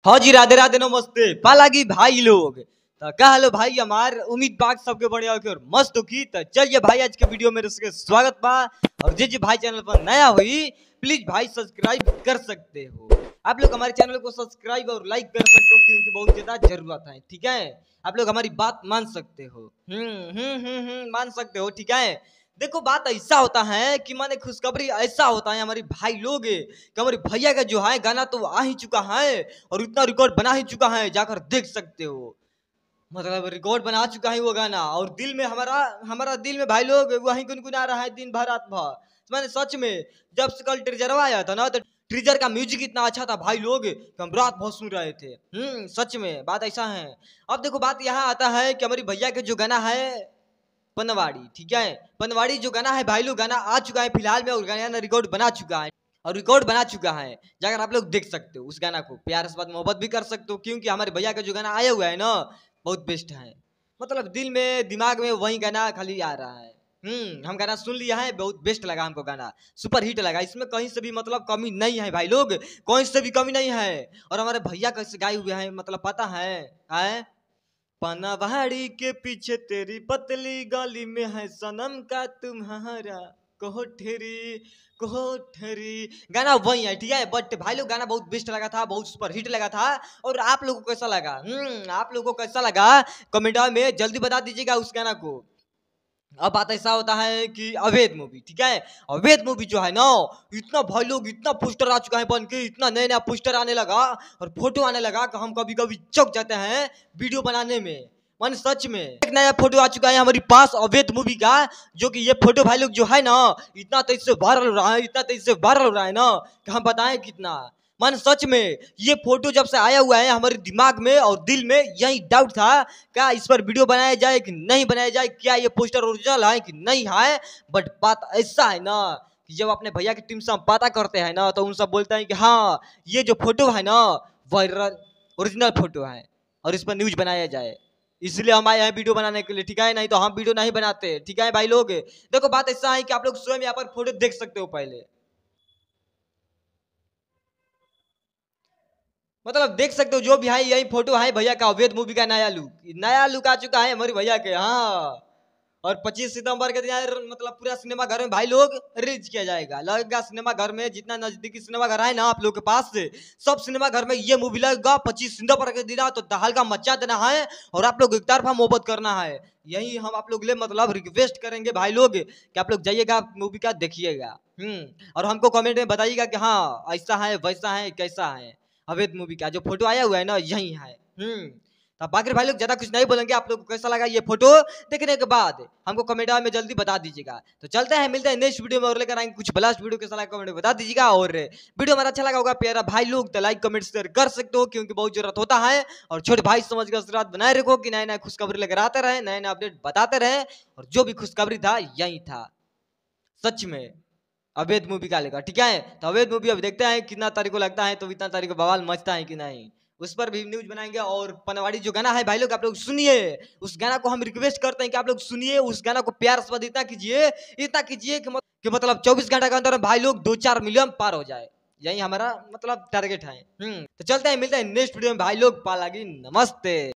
हाँ जी, राधे राधे नमस्ते पालागी भाई लोग। तो क्या हालो भाई हमार उम्मीद बात सबके बढ़िया होके और मस्त होगी। तो चलिए भाई आज के वीडियो में इसके स्वागत बा। और जी भाई चैनल पर नया हुई प्लीज भाई सब्सक्राइब कर सकते हो। आप लोग हमारे चैनल को सब्सक्राइब और लाइक कर सकते हो क्योंकि बहुत ज्यादा जरूरत है। ठीक है, आप लोग हमारी बात मान सकते हो। मान सकते हो। ठीक है, देखो बात ऐसा होता है कि माने खुशखबरी ऐसा होता है हमारी भाई लोग कि हमारे भैया का जो है गाना तो आ ही चुका है और इतना रिकॉर्ड बना ही चुका है, जाकर देख सकते हो। मतलब रिकॉर्ड बना चुका है वो गाना और दिल में हमारा हमारा दिल में भाई लोग वही गुनगुना रहा है दिन भर रात भर। तो मैंने सच में जब से कल ट्रेजरवा आया था ना तो ट्रेजर का म्यूजिक इतना अच्छा था भाई लोग कि हम रात भर सुन रहे थे। सच में बात ऐसा है। अब देखो बात यहाँ आता है कि हमारी भैया के जो गाना है पनवाड़ी, ठीक है, पनवाड़ी जो गाना है भाई लोग गाना आ चुका है फिलहाल में और गाना रिकॉर्ड बना चुका है और रिकॉर्ड बना चुका है। जाकर आप लोग देख सकते हो उस गाना को, प्यार से बात मोहब्बत भी कर सकते हो क्योंकि हमारे भैया का जो गाना आया हुआ है ना बहुत बेस्ट है। मतलब दिल में दिमाग में वही गाना खाली आ रहा है। हम गाना सुन लिया है, बहुत बेस्ट लगा हमको गाना, सुपर हिट लगा। इसमें कहीं से भी मतलब कमी नहीं है भाई लोग, कहीं से भी कमी नहीं है। और हमारे भैया कैसे गाए हुए हैं मतलब पता है आए? पनवाड़ी के पीछे तेरी पतली गली में है सनम का तुम्हारा कोठरी कोठरी, गाना वही है। ठीक है, बट भाई लोग गाना बहुत बेस्ट लगा था, बहुत सुपर हिट लगा था। और आप लोगों को कैसा लगा? आप लोगों को कैसा लगा कमेंट में जल्दी बता दीजिएगा उस गाना को। अब बात ऐसा होता है कि अवैध मूवी, ठीक है, अवैध मूवी जो है ना इतना भाई लोग इतना पोस्टर आ चुका है बन के, इतना नया नया पोस्टर आने लगा और फोटो आने लगा कि हम कभी कभी चौंक जाते हैं वीडियो बनाने में। मन सच में एक नया फोटो आ चुका है हमारे पास अवैध मूवी का, जो कि ये फोटो भाई लोग जो है ना इतना तेज से वायरल हो रहा है, इतना तेज से वायरल हो रहा है ना कि हम बताएं कितना। मन सच में ये फोटो जब से आया हुआ है हमारे दिमाग में और दिल में यही डाउट था क्या इस पर वीडियो बनाया जाए कि नहीं बनाया जाए, क्या ये पोस्टर ओरिजिनल है कि नहीं है। बट बात ऐसा है ना कि जब अपने भैया की टीम से हम पता करते हैं ना तो उन सब बोलते हैं कि हाँ ये जो फोटो है ना वायरल ओरिजिनल फोटो है और इस पर न्यूज बनाया जाए, इसलिए हम आए हैं वीडियो बनाने के लिए। ठीक है, नहीं तो हम वीडियो नहीं बनाते। ठीक है भाई लोग, देखो बात ऐसा है कि आप लोग स्वयं यहाँ पर फोटो देख सकते हो पहले, मतलब देख सकते हो जो भी है यही फोटो है भैया का अवैध मूवी का नया लुक आ चुका है हमारे भैया के। हाँ, और 25 सितंबर के दिन यार मतलब पूरा सिनेमा घर में भाई लोग रिलीज किया जाएगा, लगेगा सिनेमा घर में जितना नजदीकी सिनेमा घर है ना आप लोग के पास से सब सिनेमा घर में ये मूवी लगेगा 25 सितंबर के दिन। तो हल्का मचा देना है और आप लोग एक तरफा मोहब्बत करना है, यही हम आप लोग ले मतलब रिक्वेस्ट करेंगे भाई लोग कि आप लोग जाइएगा मूवी का देखिएगा। और हमको कमेंट में बताइएगा कि हाँ ऐसा है वैसा है कैसा है। अवैध मूवी का जो फोटो आया हुआ है ना यही है। तो बाकी भाई लोग ज्यादा कुछ नहीं बोलेंगे, आप लोग को कैसा लगा ये फोटो देखने के बाद हमको कमेंट में जल्दी बता दीजिएगा। तो चलते हैं, मिलते हैं नेक्स्ट वीडियो में और लेकर आएंगे कुछ ब्लास्ट वीडियो, कैसा लगा कमेंट में बता दीजिएगा। और वीडियो हमारा अच्छा लगा होगा प्यारा भाई लोग तो लाइक कमेंट शेयर कर सकते हो क्योंकि बहुत जरूरत होता है। और छोटे भाई समझ कर आशीर्वाद बनाए रखो कि नए नए खुशखबरी लेकर आते रहे, नए नए अपडेट बताते रहे। और जो भी खुशखबरी था यही था सच में अवैध मूवी का लेकर। ठीक है, तो अवैध मूवी अब देखते हैं कितना तारीख को लगता है, तो इतना तारीख को बवाल मचता है कि नहीं, उस पर भी न्यूज बनाएंगे। और पनवाड़ी जो गाना है भाई लोग आप लोग सुनिए, उस गाना को हम रिक्वेस्ट करते हैं कि आप लोग सुनिए उस गाना को, प्यार से इतना कीजिए इतना कीजिए कि मतलब 24 घंटा के अंदर भाई लोग 2-4 मिलियन पार हो जाए, यही हमारा मतलब टारगेट है। तो चलते हैं, मिलते हैं नेक्स्ट वीडियो में भाई लोग। पालागी नमस्ते।